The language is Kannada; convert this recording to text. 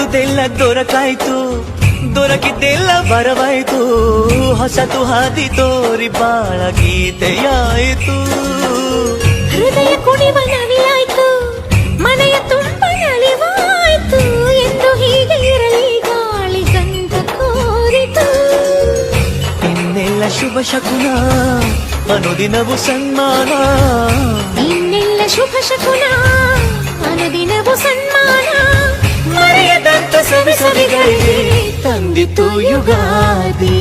ಕಾದಿದ್ದೆಲ್ಲ ದೊರಕಾಯ್ತು, ದೊರಕಿದ್ದೆಲ್ಲ ಬರವಾಯ್ತು. ಹೊಸತು ಹಾದಿ ತೋರಿ ಬಾಳ ಗೀತೆಯಾಯಿತು. ಹೃದಯ ಕುಣಿವ ನವಿಯಾಯ್ತು, ಮನೆಯ ತುಂಬ ನಲಿವಾಯ್ತು. ಎಂದು ಹೀಗೆ ಇರಲಿ ಗಾಳಿ ಗಂಧ ಕೋರಿತು. ಇನ್ನೆಲ್ಲ ಶುಭ ಶಕುನ, ಅನುದಿನವು ಸನ್ಮಾನ. ಇನ್ನೆಲ್ಲ ಶುಭ ಶಕುನ, ಅನುದಿನವು ಸನ್ಮಾನ. ಮರೆಯದಂತ ಸವಿ ಸವಿಗಳಿಗೆ ತಂದಿತು ಯುಗಾದಿ.